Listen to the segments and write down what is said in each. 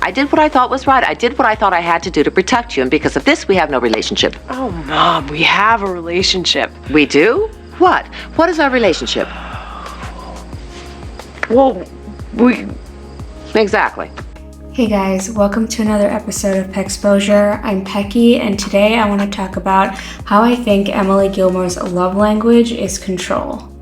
I did what I thought was right. I did what I thought I had to do to protect you, and because of this, we have no relationship. Oh, Mom, we have a relationship. We do? What? What is our relationship? Well, we... Exactly. Hey guys, welcome to another episode of Pexposure. I'm Pecky, and today I want to talk about how I think Emily Gilmore's love language is control.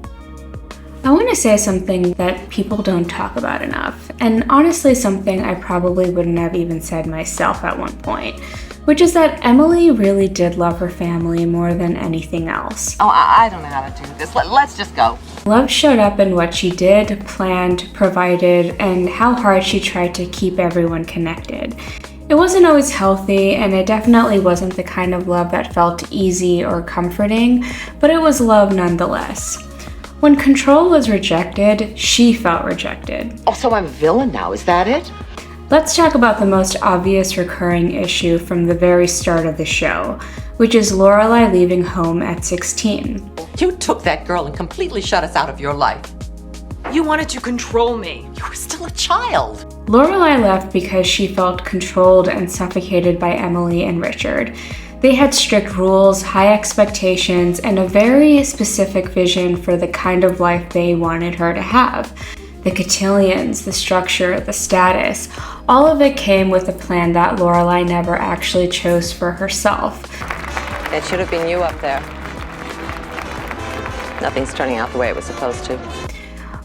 I want to say something that people don't talk about enough, and honestly something I probably wouldn't have even said myself at one point, which is that Emily really did love her family more than anything else. Oh, I don't know how to do this. Let's just go. Love showed up in what she did, planned, provided, and how hard she tried to keep everyone connected. It wasn't always healthy, and it definitely wasn't the kind of love that felt easy or comforting, but it was love nonetheless. When control was rejected, she felt rejected. Oh, so I'm a villain now, is that it? Let's talk about the most obvious recurring issue from the very start of the show, which is Lorelai leaving home at 16. You took that girl and completely shut us out of your life. You wanted to control me. You were still a child. Lorelai left because she felt controlled and suffocated by Emily and Richard. They had strict rules, high expectations, and a very specific vision for the kind of life they wanted her to have. The cotillions, the structure, the status, all of it came with a plan that Lorelai never actually chose for herself. It should have been you up there. Nothing's turning out the way it was supposed to.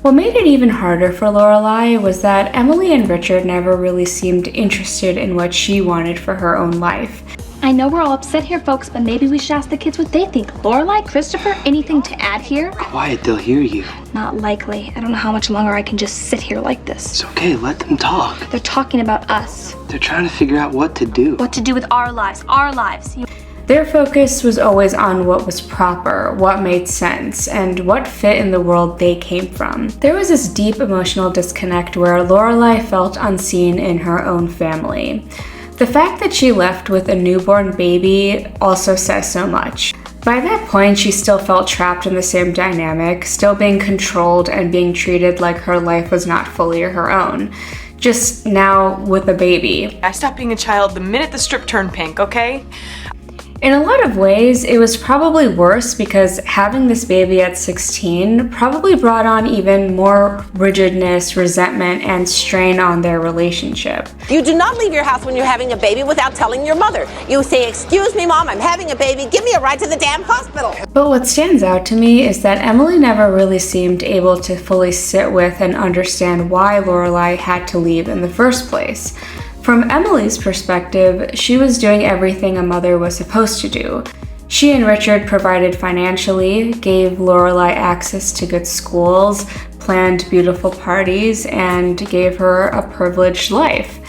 What made it even harder for Lorelai was that Emily and Richard never really seemed interested in what she wanted for her own life. I know we're all upset here, folks, but maybe we should ask the kids what they think. Lorelai, Christopher, anything to add here? Quiet, they'll hear you. Not likely. I don't know how much longer I can just sit here like this. It's okay, let them talk. They're talking about us. They're trying to figure out what to do. What to do with our lives, our lives. Their focus was always on what was proper, what made sense, and what fit in the world they came from. There was this deep emotional disconnect where Lorelai felt unseen in her own family. The fact that she left with a newborn baby also says so much. By that point, she still felt trapped in the same dynamic, still being controlled and being treated like her life was not fully her own. Just now with a baby. I stopped being a child the minute the strip turned pink, okay? In a lot of ways, it was probably worse because having this baby at 16 probably brought on even more rigidness, resentment, and strain on their relationship. You do not leave your house when you're having a baby without telling your mother. You say, "Excuse me, Mom, I'm having a baby. Give me a ride to the damn hospital." But what stands out to me is that Emily never really seemed able to fully sit with and understand why Lorelai had to leave in the first place. From Emily's perspective, she was doing everything a mother was supposed to do. She and Richard provided financially, gave Lorelai access to good schools, planned beautiful parties, and gave her a privileged life.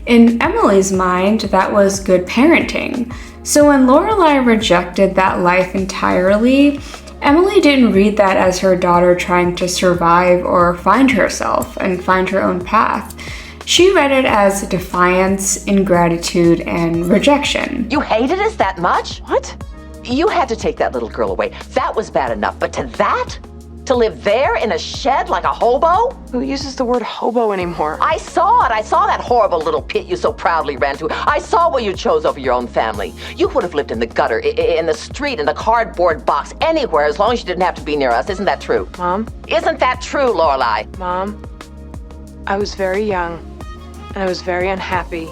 In Emily's mind, that was good parenting. So when Lorelai rejected that life entirely, Emily didn't read that as her daughter trying to survive or find herself and find her own path. She read it as defiance, ingratitude, and rejection. You hated us that much? What? You had to take that little girl away. That was bad enough, but to that? To live there in a shed like a hobo? Who uses the word hobo anymore? I saw it. I saw that horrible little pit you so proudly ran to. I saw what you chose over your own family. You would have lived in the gutter, in the street, in the cardboard box, anywhere, as long as you didn't have to be near us. Isn't that true? Mom? Isn't that true, Lorelai? Mom, I was very young, and I was very unhappy,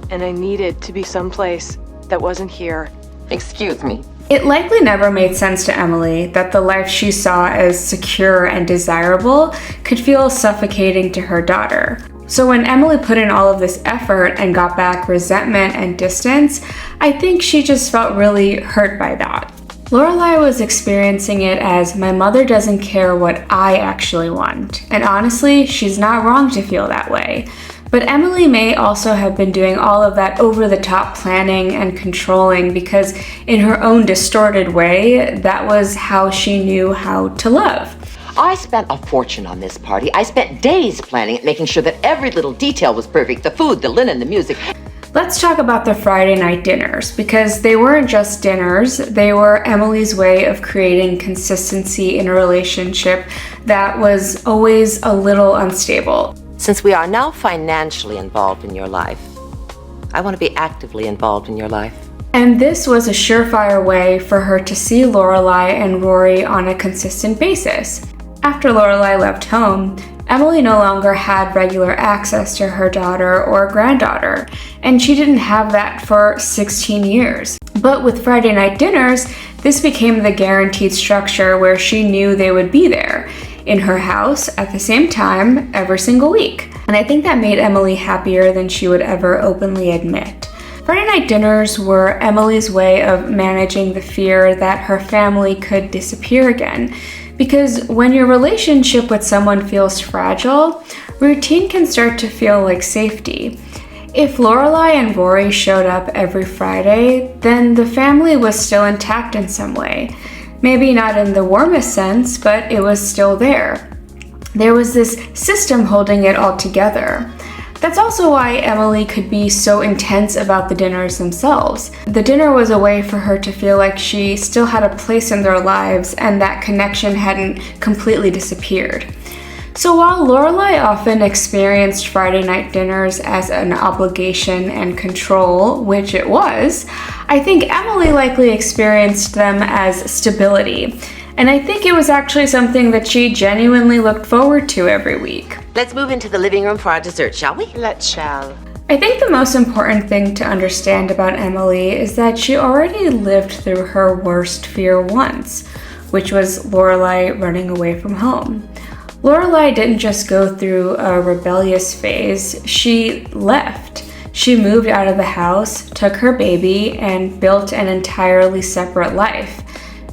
and I needed to be someplace that wasn't here. Excuse me. It likely never made sense to Emily that the life she saw as secure and desirable could feel suffocating to her daughter. So when Emily put in all of this effort and got back resentment and distance, I think she just felt really hurt by that. Lorelai was experiencing it as, my mother doesn't care what I actually want. And honestly, she's not wrong to feel that way. But Emily may also have been doing all of that over-the-top planning and controlling because in her own distorted way, that was how she knew how to love. I spent a fortune on this party. I spent days planning it, making sure that every little detail was perfect. The food, the linen, the music. Let's talk about the Friday night dinners, because they weren't just dinners, they were Emily's way of creating consistency in a relationship that was always a little unstable. Since we are now financially involved in your life, I want to be actively involved in your life. And this was a surefire way for her to see Lorelai and Rory on a consistent basis. After Lorelai left home, Emily no longer had regular access to her daughter or granddaughter, and she didn't have that for 16 years. But with Friday night dinners, this became the guaranteed structure where she knew they would be there, in her house at the same time every single week. And I think that made Emily happier than she would ever openly admit. Friday night dinners were Emily's way of managing the fear that her family could disappear again. Because when your relationship with someone feels fragile, routine can start to feel like safety. If Lorelai and Rory showed up every Friday, then the family was still intact in some way. Maybe not in the warmest sense, but it was still there. There was this system holding it all together. That's also why Emily could be so intense about the dinners themselves. The dinner was a way for her to feel like she still had a place in their lives and that connection hadn't completely disappeared. So while Lorelai often experienced Friday night dinners as an obligation and control, which it was, I think Emily likely experienced them as stability. And I think it was actually something that she genuinely looked forward to every week. Let's move into the living room for our dessert, shall we? Let's shall. I think the most important thing to understand about Emily is that she already lived through her worst fear once, which was Lorelai running away from home. Lorelai didn't just go through a rebellious phase, she left. She moved out of the house, took her baby, and built an entirely separate life.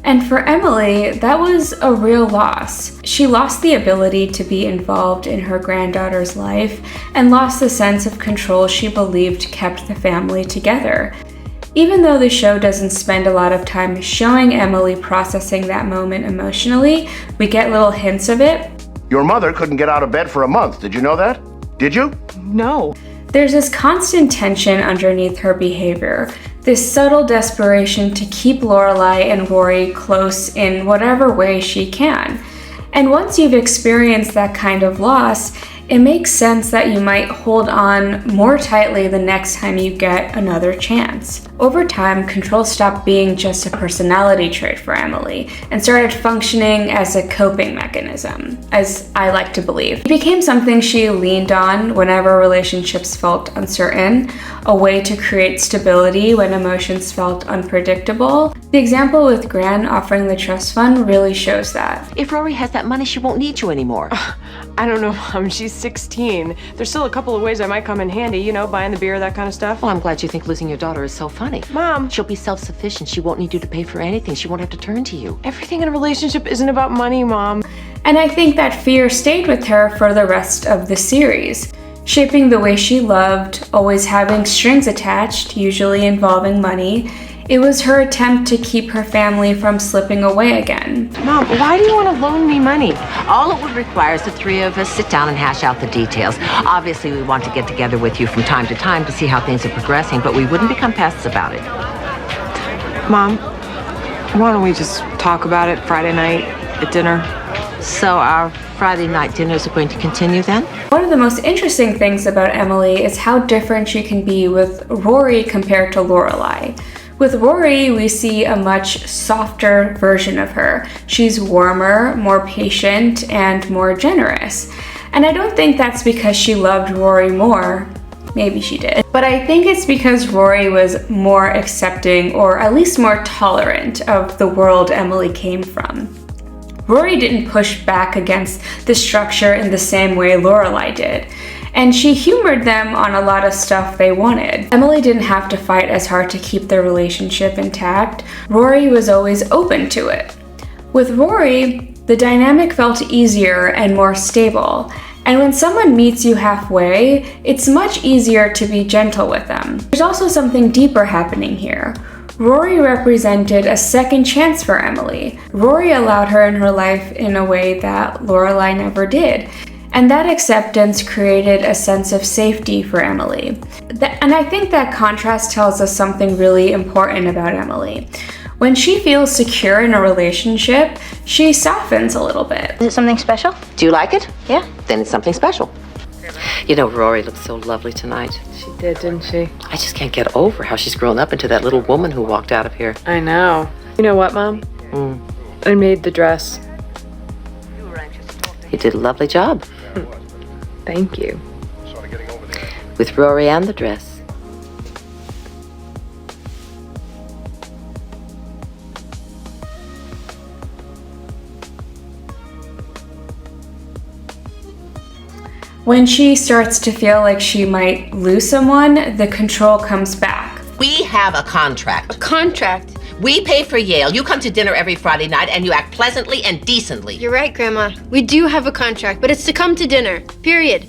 And for Emily, that was a real loss. She lost the ability to be involved in her granddaughter's life and lost the sense of control she believed kept the family together. Even though the show doesn't spend a lot of time showing Emily processing that moment emotionally, we get little hints of it. Your mother couldn't get out of bed for a month. Did you know that? Did you? No. There's this constant tension underneath her behavior, this subtle desperation to keep Lorelai and Rory close in whatever way she can. And once you've experienced that kind of loss, it makes sense that you might hold on more tightly the next time you get another chance. Over time, control stopped being just a personality trait for Emily and started functioning as a coping mechanism, as I like to believe. It became something she leaned on whenever relationships felt uncertain, a way to create stability when emotions felt unpredictable. The example with Gran offering the trust fund really shows that. If Rory has that money, she won't need you anymore. I don't know, Mom. She's 16. There's still a couple of ways I might come in handy, you know, buying the beer, that kind of stuff. Well, I'm glad you think losing your daughter is so funny. Mom! She'll be self-sufficient. She won't need you to pay for anything. She won't have to turn to you. Everything in a relationship isn't about money, Mom. And I think that fear stayed with her for the rest of the series, shaping the way she loved, always having strings attached, usually involving money. It was her attempt to keep her family from slipping away again. Mom, why do you want to loan me money? All it would require is the three of us sit down and hash out the details. Obviously, we want to get together with you from time to time to see how things are progressing, but we wouldn't become pests about it. Mom, why don't we just talk about it Friday night at dinner? So our Friday night dinners are going to continue then? One of the most interesting things about Emily is how different she can be with Rory compared to Lorelai. With Rory, we see a much softer version of her. She's warmer, more patient, and more generous. And I don't think that's because she loved Rory more. Maybe she did. But I think it's because Rory was more accepting, or at least more tolerant, of the world Emily came from. Rory didn't push back against the structure in the same way Lorelai did. And she humored them on a lot of stuff they wanted. Emily didn't have to fight as hard to keep their relationship intact. Rory was always open to it. With Rory, the dynamic felt easier and more stable. And when someone meets you halfway, it's much easier to be gentle with them. There's also something deeper happening here. Rory represented a second chance for Emily. Rory allowed her in her life in a way that Lorelai never did. And that acceptance created a sense of safety for Emily. And I think that contrast tells us something really important about Emily. When she feels secure in a relationship, she softens a little bit. Is it something special? Do you like it? Yeah. Then it's something special. You know, Rory looked so lovely tonight. She did, didn't she? I just can't get over how she's grown up into that little woman who walked out of here. I know. You know what, Mom? I made the dress. You did a lovely job. Thank you. With Rory and the dress. When she starts to feel like she might lose someone, the control comes back. We have a contract. Contract? We pay for Yale. You come to dinner every Friday night and you act pleasantly and decently. You're right, Grandma. We do have a contract, but it's to come to dinner. Period.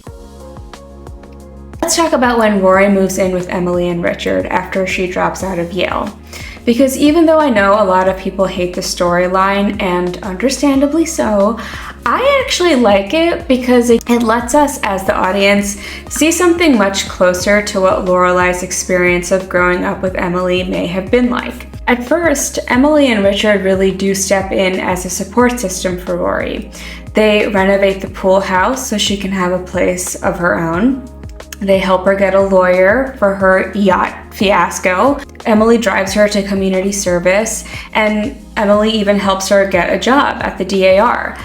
Let's talk about when Rory moves in with Emily and Richard after she drops out of Yale. Because even though I know a lot of people hate the storyline, and understandably so, I actually like it because it lets us as the audience see something much closer to what Lorelai's experience of growing up with Emily may have been like. At first, Emily and Richard really do step in as a support system for Rory. They renovate the pool house so she can have a place of her own. They help her get a lawyer for her yacht fiasco. Emily drives her to community service, and Emily even helps her get a job at the DAR.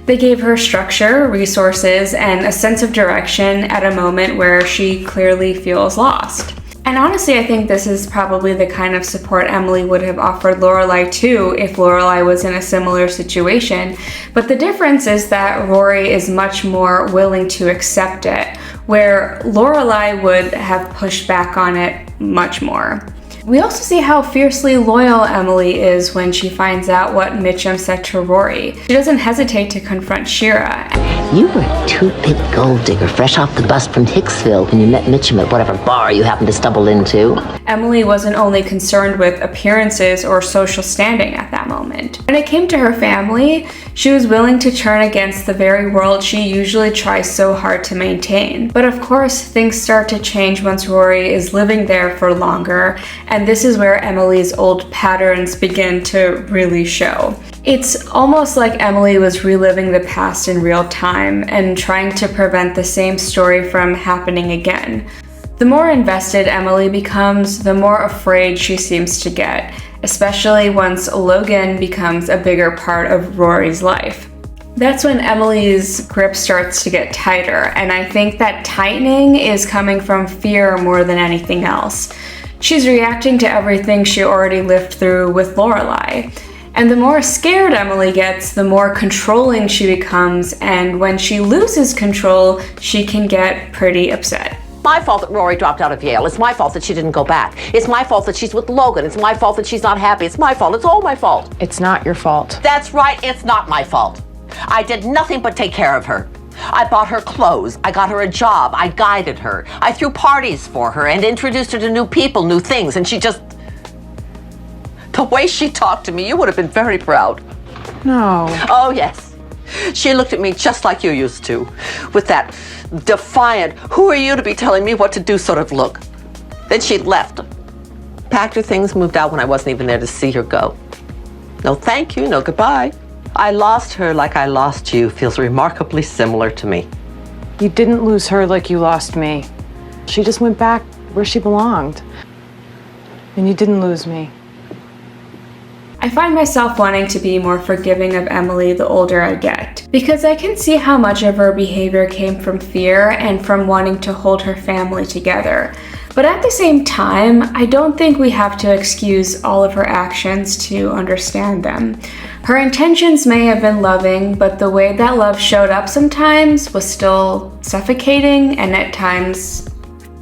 They gave her structure, resources, and a sense of direction at a moment where she clearly feels lost. And honestly, I think this is probably the kind of support Emily would have offered Lorelai too if Lorelai was in a similar situation. But the difference is that Rory is much more willing to accept it, where Lorelai would have pushed back on it much more. We also see how fiercely loyal Emily is when she finds out what Mitchum said to Rory. She doesn't hesitate to confront Shira. You were a two-bit gold digger fresh off the bus from Hicksville when you met Mitchum at whatever bar you happened to stumble into. Emily wasn't only concerned with appearances or social standing at that moment. When it came to her family, she was willing to turn against the very world she usually tries so hard to maintain. But of course, things start to change once Rory is living there for longer, and this is where Emily's old patterns begin to really show. It's almost like Emily was reliving the past in real time and trying to prevent the same story from happening again. The more invested Emily becomes, the more afraid she seems to get, especially once Logan becomes a bigger part of Rory's life. That's when Emily's grip starts to get tighter, and I think that tightening is coming from fear more than anything else. She's reacting to everything she already lived through with Lorelai. And the more scared Emily gets, the more controlling she becomes, and when she loses control, she can get pretty upset. My fault that Rory dropped out of Yale. It's my fault that she didn't go back. It's my fault that she's with Logan. It's my fault that she's not happy. It's my fault. It's all my fault. It's not your fault. That's right. It's not my fault. I did nothing but take care of her. I bought her clothes. I got her a job. I guided her. I threw parties for her and introduced her to new people, new things, and she just... The way she talked to me, you would have been very proud. No. Oh, yes. She looked at me just like you used to, with that defiant, who are you to be telling me what to do sort of look. Then she left, packed her things, moved out when I wasn't even there to see her go. No thank you, no goodbye. I lost her like I lost you feels remarkably similar to me. You didn't lose her like you lost me. She just went back where she belonged. And you didn't lose me. I find myself wanting to be more forgiving of Emily the older I get, because I can see how much of her behavior came from fear and from wanting to hold her family together. But at the same time, I don't think we have to excuse all of her actions to understand them. Her intentions may have been loving, but the way that love showed up sometimes was still suffocating and at times,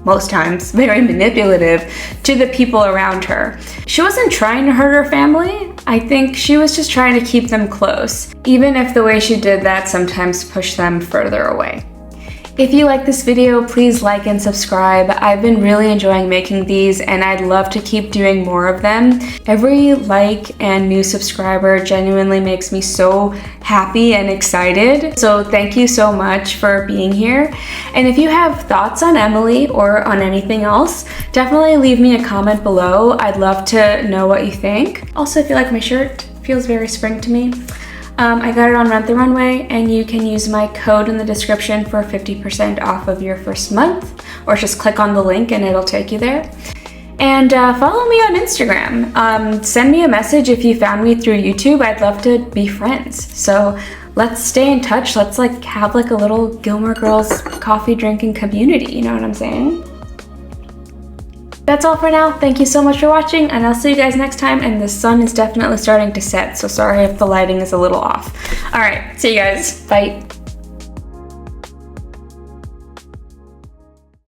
most times, very manipulative to the people around her. She wasn't trying to hurt her family. I think she was just trying to keep them close, even if the way she did that sometimes pushed them further away. If you like this video, please like and subscribe. I've been really enjoying making these and I'd love to keep doing more of them. Every like and new subscriber genuinely makes me so happy and excited. So thank you so much for being here. And if you have thoughts on Emily or on anything else, definitely leave me a comment below. I'd love to know what you think. Also, if you like my shirt, it feels very spring to me. I got it on Rent the Runway, and you can use my code in the description for 50% off of your first month, or just click on the link and it'll take you there. And follow me on Instagram. Send me a message if you found me through YouTube. I'd love to be friends. So let's stay in touch. Let's like have like a little Gilmore Girls coffee drinking community. You know what I'm saying? That's all for now. Thank you so much for watching, and I'll see you guys next time. And the sun is definitely starting to set, so sorry if the lighting is a little off. All right, see you guys. Bye.